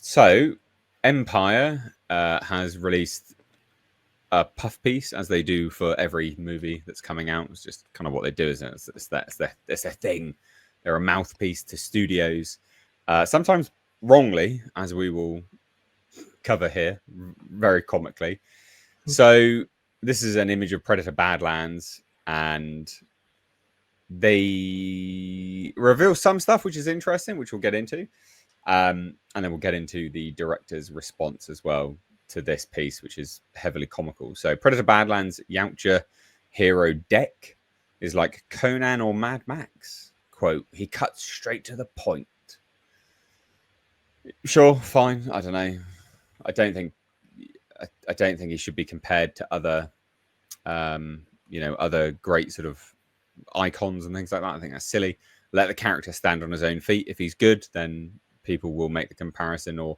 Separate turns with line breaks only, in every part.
So, Empire has released a puff piece, as they do for every movie that's coming out. It's just kind of what they do, isn't it? It's their thing. They're a mouthpiece to studios, sometimes wrongly, as we will cover here, very comically. So, this is an image of Predator Badlands, and they reveal some stuff which is interesting, which we'll get into. And then we'll get into the director's response as well to this piece, which is heavily comical. So Predator Badlands Yautja hero Deck is like Conan or Mad Max. Quote, he cuts straight to the point. Sure, fine. I don't know. I don't think he should be compared to other other great sort of icons and things like that. I think that's silly. Let the character stand on his own feet. If he's good, then people will make the comparison or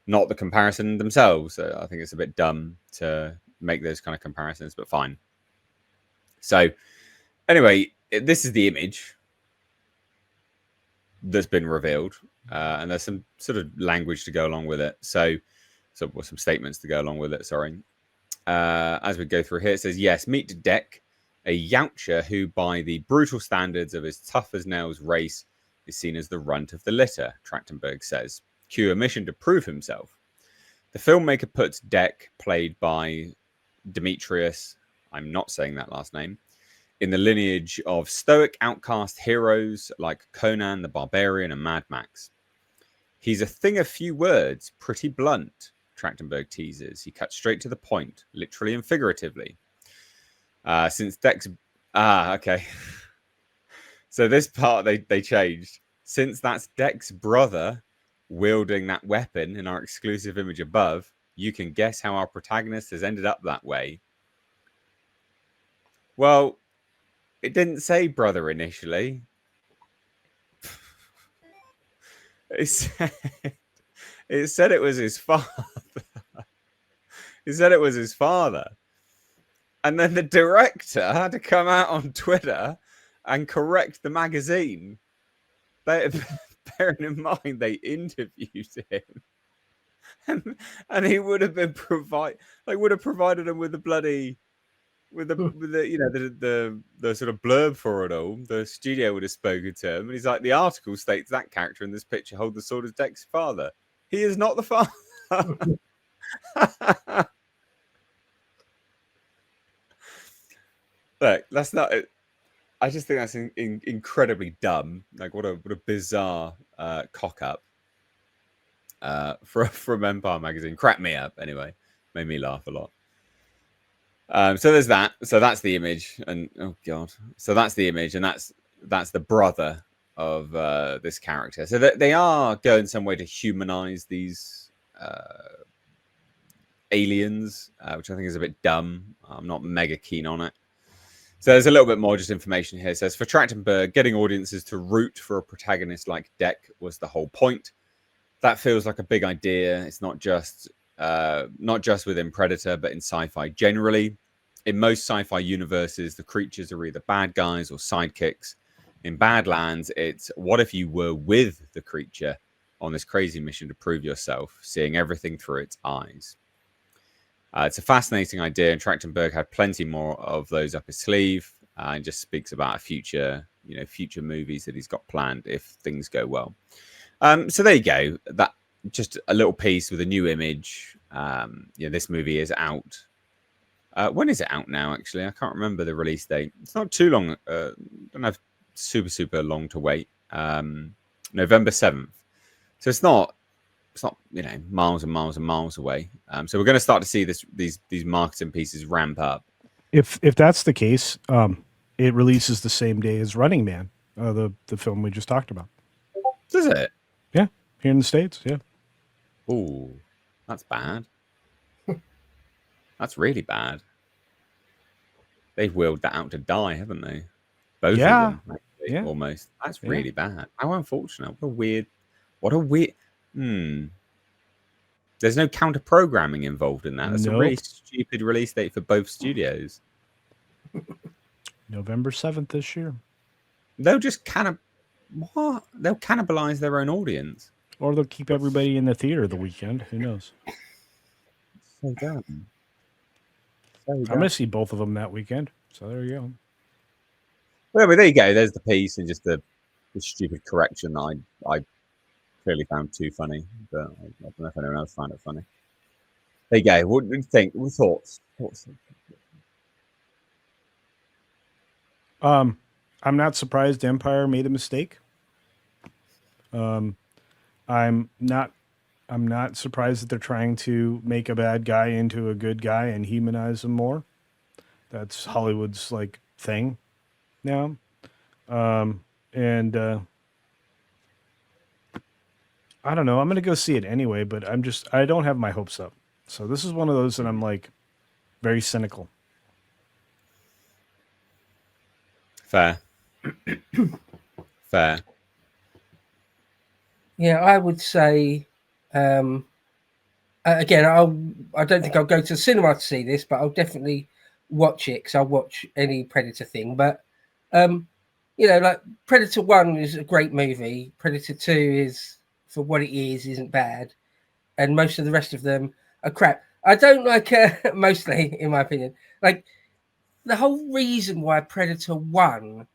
not the comparison themselves. So I think it's a bit dumb to make those kind of comparisons, but fine. So anyway, this is the image that's been revealed, and there's some sort of language to go along with it. So some statements to go along with it. Sorry. As we go through here, it says, yes, meet Deck, a Yautja who, by the brutal standards of his tough-as-nails race, is seen as the runt of the litter, Trachtenberg says. Cue a mission to prove himself. The filmmaker puts Deck, played by Demetrius, I'm not saying that last name, in the lineage of stoic outcast heroes like Conan the Barbarian and Mad Max. He's a thing of few words, pretty blunt, Trachtenberg teases. He cuts straight to the point, literally and figuratively. Since Deck's... okay. So this part they changed. Since that's Deck's brother wielding that weapon in our exclusive image above, you can guess how our protagonist has ended up that way. Well, it didn't say brother initially. It said it was his father. It said it was his father. And then the director had to come out on Twitter and correct the magazine. Bearing in mind they interviewed him, and he would have been provided him with the bloody with the the sort of blurb for it all. The studio would have spoken to him, and he's like, the article states that character in this picture hold the sword as Deck's father. He is not the father. Look, that's not. I just think that's incredibly dumb. Like, what a bizarre cock up from Empire magazine. Cracked me up anyway. Made me laugh a lot. So there's that. So that's the image, and oh god. So that's the image, and that's the brother of this character. So they are going some way to humanize these aliens, which I think is a bit dumb. I'm not mega keen on it. So there's a little bit more just information here. It says, for Trachtenberg, getting audiences to root for a protagonist like Deck was the whole point. That feels like a big idea. It's not just within Predator, but in sci-fi generally. In most sci-fi universes, the creatures are either bad guys or sidekicks. In Badlands, it's what if you were with the creature on this crazy mission to prove yourself, seeing everything through its eyes. It's a fascinating idea, and Trachtenberg had plenty more of those up his sleeve, and just speaks about future movies that he's got planned if things go well. So there you go. That just a little piece with a new image. This movie is out. When is it out now? Actually, I can't remember the release date. It's not too long. Don't have super long to wait. November 7th. So it's not miles and miles and miles away. So we're going to start to see these marketing pieces ramp up.
If that's the case, it releases the same day as Running Man, the film we just talked about.
Does it?
Yeah, here in the States. Yeah.
Oh, that's bad. That's really bad. They've wheeled that out to die, haven't they? Both of them, actually, almost. That's really bad. How unfortunate. What a weird. There's no counter programming involved in that. That's a really stupid release date for both studios.
November 7th this year.
They'll just they'll cannibalize their own audience.
Or they'll keep everybody in the theater the weekend. Who knows?
So dumb. So
I'm
dumb.
going to see both of them that weekend. So there you go.
Well, there you go. There's the piece and just the stupid correction that I clearly found too funny, but I don't know if anyone else found it funny. There you go. What do you think? What thoughts? Thoughts?
I'm not surprised Empire made a mistake. I'm not I'm not surprised that they're trying to make a bad guy into a good guy and humanize him more. That's Hollywood's like thing now. And I don't know. I'm gonna go see it anyway, but I don't have my hopes up. So this is one of those that I'm like very cynical.
Fair. Fair.
Yeah, I would say again, I don't think I'll go to the cinema to see this, but I'll definitely watch it because I'll watch any Predator thing. But like Predator 1 is a great movie. Predator 2 is, for what it is, isn't bad, and most of the rest of them are crap. I don't like mostly, in my opinion, like the whole reason why Predator 1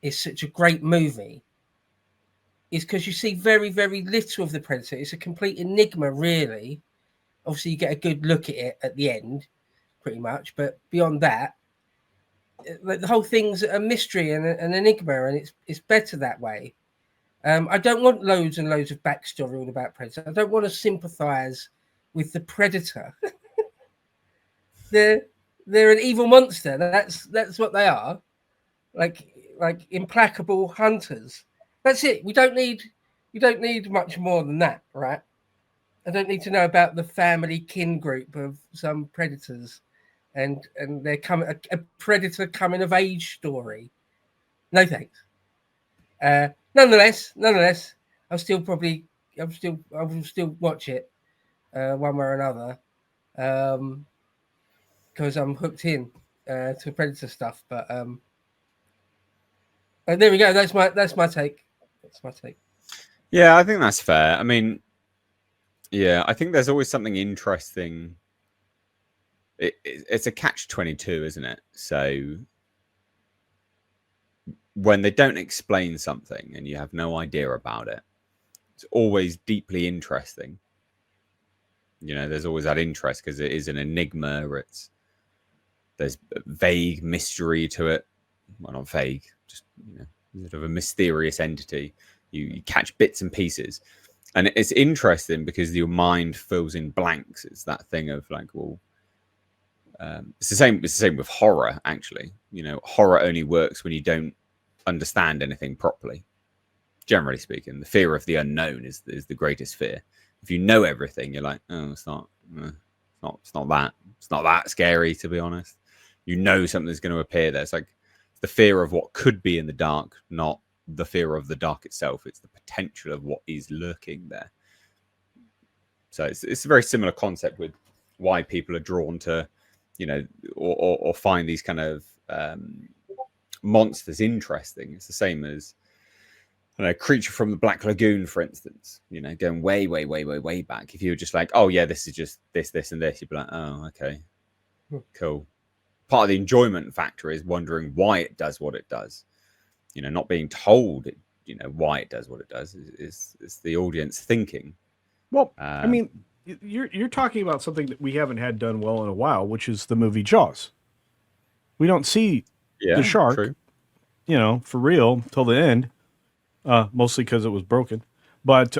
is such a great movie is because you see very, very little of the Predator. It's a complete enigma, really. Obviously, you get a good look at it at the end, pretty much. But beyond that, the whole thing's a mystery and an enigma, and it's better that way. I don't want loads and loads of backstory all about Predator. I don't want to sympathise with the Predator. they're an evil monster. That's what they are. Like implacable hunters. That's it. You don't need much more than that, right? I don't need to know about the family kin group of some predators, and they're coming a predator coming of age story. No thanks. Nonetheless, I will still watch it one way or another because I'm hooked in to Predator stuff. But there we go. That's my take. That's my take.
Yeah, I think that's fair. I mean, yeah, I think there's always something interesting. It's a catch-22, isn't it? So when they don't explain something and you have no idea about it, it's always deeply interesting. There's always that interest because it is an enigma. There's vague mystery to it. Well, not vague, just sort of a mysterious entity. You catch bits and pieces, and it's interesting because your mind fills in blanks. It's that thing of like, well, it's the same. It's the same with horror. Actually, horror only works when you don't understand anything properly. Generally speaking, the fear of the unknown is the greatest fear. If you know everything, you're like, oh, it's not that scary, to be honest. Something's going to appear there. It's like the fear of what could be in the dark, not the fear of the dark itself. It's the potential of what is lurking there. So it's a very similar concept with why people are drawn to, or find these kind of monsters interesting. It's the same as Creature from the Black Lagoon, for instance. Going way, way, way, way, way back. If you were just like, oh yeah, this is just this, and this, you'd be like, oh, okay, cool. Part of the enjoyment factor is wondering why it does what it does. Not being told why it does what it does is the audience thinking.
Well, I mean, you're talking about something that we haven't had done well in a while, which is the movie Jaws. We don't see the shark,
true.
For real till the end, mostly because it was broken. But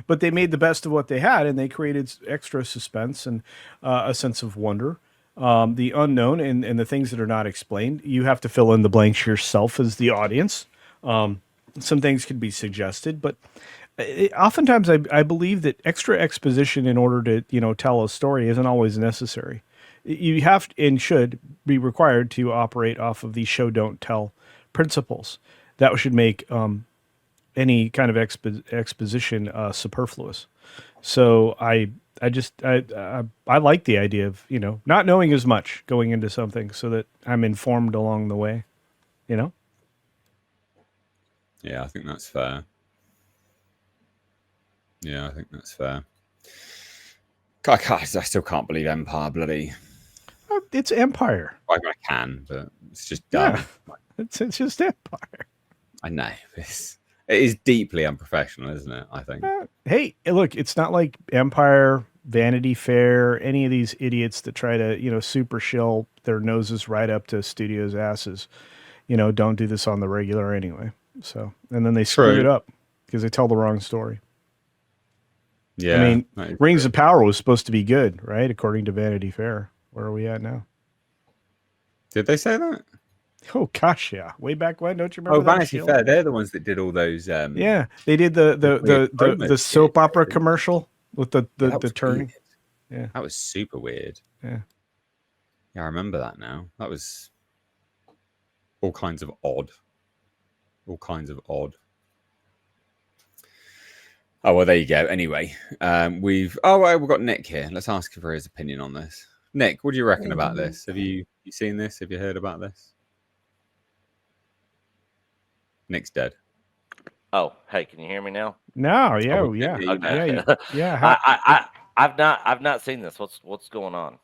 but they made the best of what they had, and they created extra suspense and a sense of wonder. The unknown and the things that are not explained, you have to fill in the blanks yourself as the audience. Some things can be suggested, but oftentimes I believe that extra exposition in order to tell a story isn't always necessary. You have and should be required to operate off of the show don't tell principles. That should make any kind of exposition superfluous. So I like the idea of not knowing as much going into something so that I'm informed along the way.
Yeah, I think that's fair. Yeah, I think that's fair. I still can't believe Empire bloody.
It's Empire.
I can, but it's just dumb.
Yeah, it's just Empire.
I know. It is deeply unprofessional, isn't it? I think.
Hey, look, it's not like Empire, Vanity Fair, any of these idiots that try to, super shill their noses right up to studios' asses. Don't do this on the regular anyway. So, and then they screw
True.
it up because they tell the wrong story.
Yeah.
I mean,
that is
Rings
true.
of Power was supposed to be good, right? According to Vanity Fair. Where are we at now?
Did they say that?
Oh gosh, yeah. Way back when, don't you
Oh,
remember that?
Vanity
Shield?
Fair. They're the ones that did all those.
Yeah, they did the
weird
the
promo
the soap
skits,
opera
didn't they?
commercial with the
That was
turning.
weird.
Yeah.
That was super weird.
Yeah.
Yeah, I remember that now. That was all kinds of odd. All kinds of odd. Oh well, there you go. Anyway, we've got Nick here. Let's ask him for his opinion on this. Nick, what do you reckon about this? Have you seen this? Have you heard about this? Nick's dead.
Oh, hey, can you hear me now?
No,
Oh,
yeah,
we
yeah,
can hear you now.
yeah, yeah.
I've not seen this. What's going on?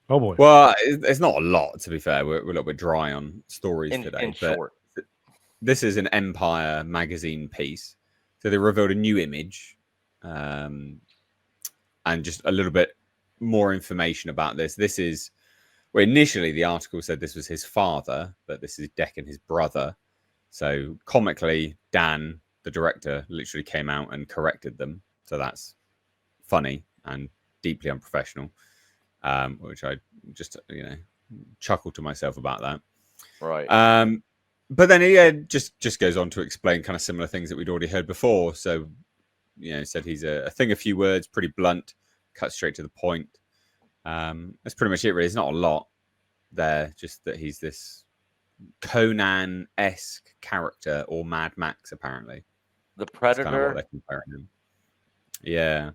Oh boy.
Well, it's not a lot, to be fair. We're a little bit dry on stories today.
In short,
this is an Empire magazine piece. So they revealed a new image and just a little bit more information about this. This is, well, initially the article said this was his father, but this is Deck and his brother. So comically, Dan, the director, literally came out and corrected them. So that's funny and deeply unprofessional, which I just, chuckle to myself about that.
right.
But then just goes on to explain kind of similar things that we'd already heard before. So, said he's a thing of few words, pretty blunt, cut straight to the point. That's pretty much it, really. There's not a lot there, just that he's this Conan-esque character or Mad Max, apparently.
The
That's kind of what
Predator.
they're comparing him. Yeah.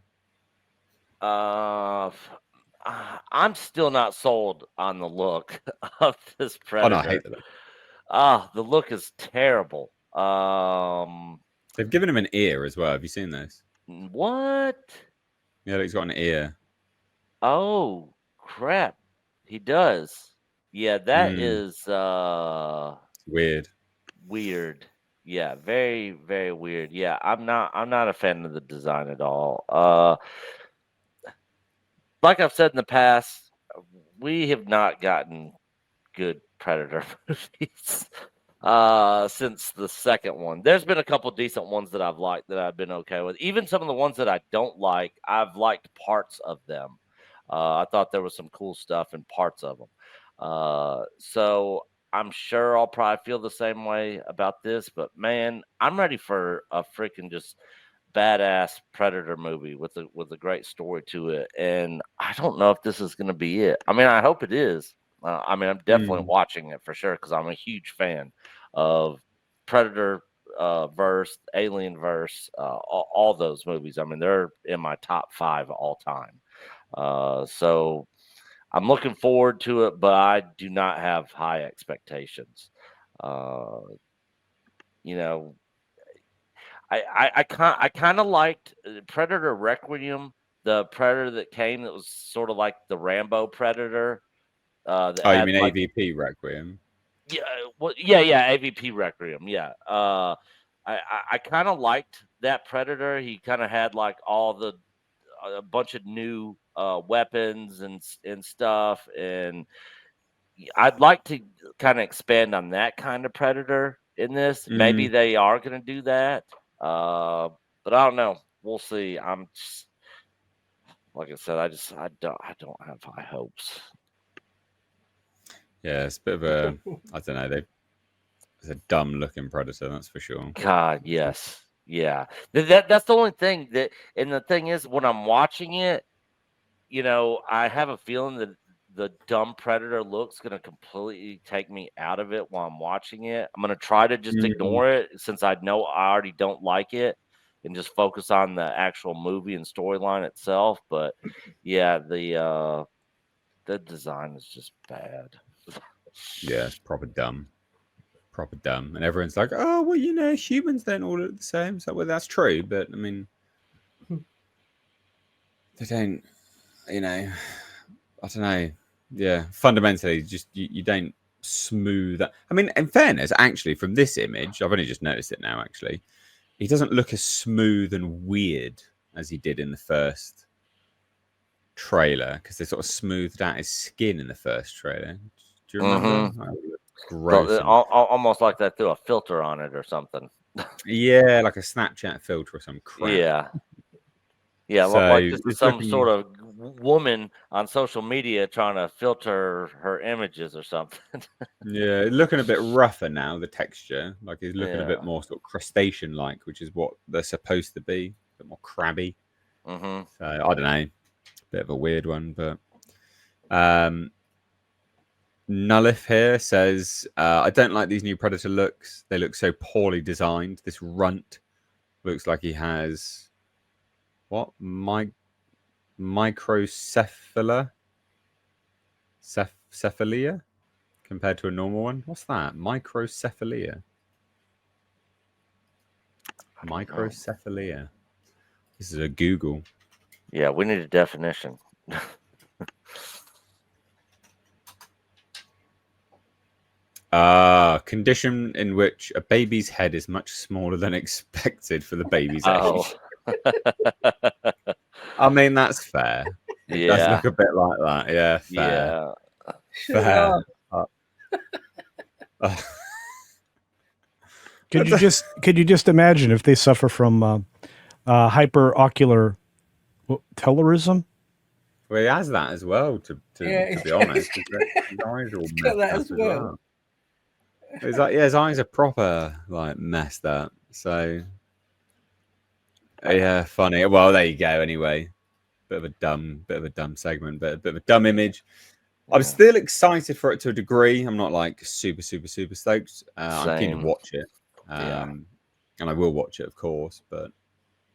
I'm still not sold on the look of this
Oh, no, I
Predator.
hate that.
The look is terrible.
They've given him an ear as well. Have you seen this?
What?
Yeah, he's got an ear.
Oh, crap. He does. Yeah, that is
Weird.
weird. Yeah, very, very weird. Yeah, I'm not a fan of the design at all. Like I've said in the past, we have not gotten good Predator movies since the second one. There's been a couple decent ones that I've liked that I've been okay with. Even some of the ones that I don't like, I've liked parts of them. I thought there was some cool stuff in parts of them. So I'm sure I'll probably feel the same way about this, but man, I'm ready for a freaking just badass Predator movie with a great story to it. And I don't know if this is going to be it. I mean, I hope it is. I mean, I'm definitely watching it for sure because I'm a huge fan of Predator verse, Alien verse, all those movies. I mean, they're in my top 5 all time. So I'm looking forward to it, but I do not have high expectations. I kind of liked Predator Requiem, the Predator that came that was sort of like the Rambo Predator. That
Oh, you
had
mean
like,
AVP Requiem?
yeah, well, yeah, AVP Requiem, yeah. I kind of liked that Predator. He kind of had like all the a bunch of new weapons and stuff, and I'd like to kind of expand on that kind of Predator in this. Maybe they are going to do that, but I don't know. We'll see. I'm just, like I said, I don't have high hopes.
Yeah, it's a bit of a, I don't know. It's a dumb looking Predator, that's for sure.
God, yes, yeah. That's the only thing that, and the thing is, when I'm watching it, I have a feeling that the dumb Predator look's going to completely take me out of it while I'm watching it. I'm going to try to just ignore it since I know I already don't like it and just focus on the actual movie and storyline itself. But yeah, the design is just bad.
Yeah, it's proper dumb. Proper dumb. And everyone's like, oh, well, humans don't all look the same. So, well, that's true. But, I mean, they don't, you know, I don't know. Yeah, fundamentally, just you don't smooth that. I mean, in fairness, actually, from this image, I've only just noticed it now. Actually, he doesn't look as smooth and weird as he did in the first trailer, because they sort of smoothed out his skin in the first trailer. Do you remember? Gross. And,
Almost like they threw a filter on it or something.
yeah, like a Snapchat filter or some crap.
Yeah. Yeah,
So
like just
it's
some
looking-
sort of woman on social media trying to filter her images or something.
Yeah, looking a bit rougher now, the texture. Like he's looking a bit
Yeah.
more sort of crustacean-like, which is what they're supposed to be. A bit more crabby.
Mm-hmm.
So I don't know. Bit of a weird one, but Nullif here says, I don't like these new Predator looks. They look so poorly designed. This runt looks like he has what? Microcephala? Cephalia? Compared to a normal one? What's that? Microcephalia. Microcephalia. This is a Google.
Yeah, we need a definition.
Condition in which a baby's head is much smaller than expected for the baby's
Oh,
age. I mean, that's fair. It does
yeah,
look a bit like that. Yeah, fair.
yeah.
Fair.
Could you just imagine if they suffer from hyperocular telerism?
Well, he has that as well. To be honest, his eyes are all
got that
messed
as
up
well.
It's like, yeah, his eyes are proper like messed up. So yeah, funny. Well, there you go. Anyway, bit of a dumb segment, but a bit of a dumb image. I'm still excited for it to a degree. I'm not like super stoked. I'm keen to
Same.
watch it,
Yeah.
and I will watch it, of course. But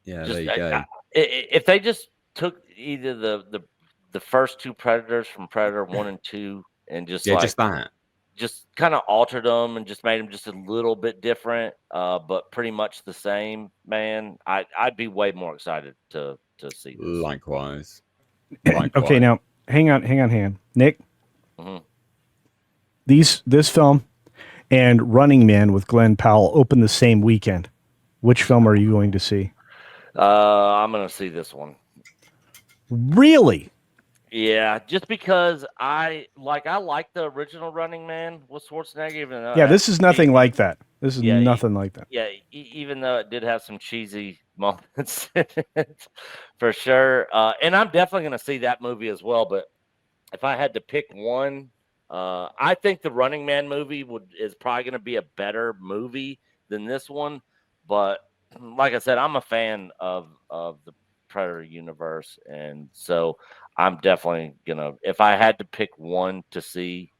yeah, there you go.
If they just took either the first two Predators from Predator 1 and 2 and just
Yeah,
like
just that.
just kind of altered them and just made them just a little bit different, but pretty much the same, man, I'd be way more excited to see this.
Likewise.
Okay, now hang on, Nick.
Mhm.
This film and Running Man with Glenn Powell open the same weekend. Which film are you going to see?
I'm gonna see this one.
Really?
Yeah, just because I like the original Running Man with Schwarzenegger. Even though
This is nothing like that. This is nothing like that.
Yeah, even though it did have some cheesy moments in it, for sure. And I'm definitely going to see that movie as well. But if I had to pick one, I think the Running Man movie is probably going to be a better movie than this one. But like I said, I'm a fan of the Predator universe, and so I'm definitely gonna. If I had to pick one to see,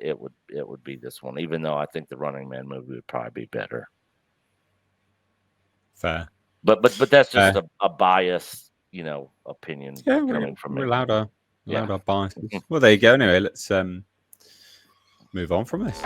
it would be this one. Even though I think the Running Man movie would probably be better.
Fair.
But that's just a biased, opinion coming from me.
We're allowed our biases. Well, there you go. Anyway, let's move on from this.